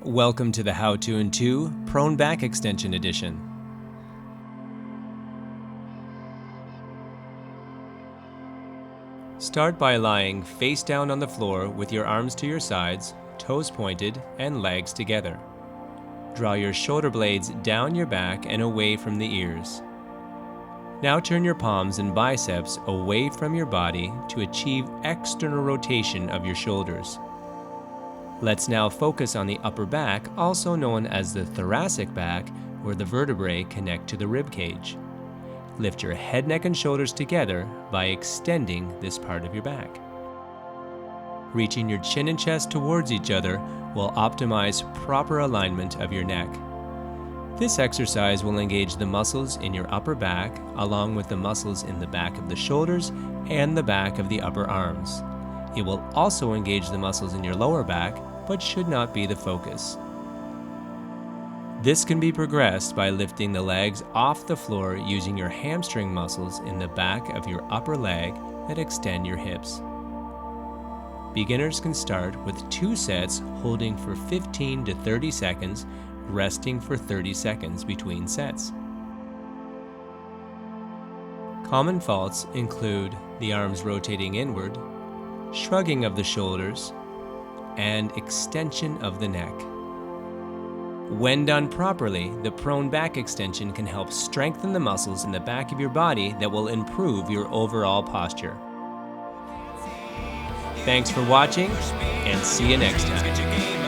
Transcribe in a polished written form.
Welcome to the How To in 2 Prone Back Extension Edition. Start by lying face down on the floor with your arms to your sides, toes pointed, and legs together. Draw your shoulder blades down your back and away from the ears. Now turn your palms and biceps away from your body to achieve external rotation of your shoulders. Let's now focus on the upper back, also known as the thoracic back, where the vertebrae connect to the rib cage. Lift your head, neck, and shoulders together by extending this part of your back. Reaching your chin and chest towards each other will optimize proper alignment of your neck. This exercise will engage the muscles in your upper back, along with the muscles in the back of the shoulders and the back of the upper arms. It will also engage the muscles in your lower back, but should not be the focus. This can be progressed by lifting the legs off the floor using your hamstring muscles in the back of your upper leg that extend your hips. Beginners can start with 2 sets, holding for 15 to 30 seconds, resting for 30 seconds between sets. Common faults include the arms rotating inward, shrugging of the shoulders, and extension of the neck. When done properly, the prone back extension can help strengthen the muscles in the back of your body that will improve your overall posture. Thanks for watching, and see you next time.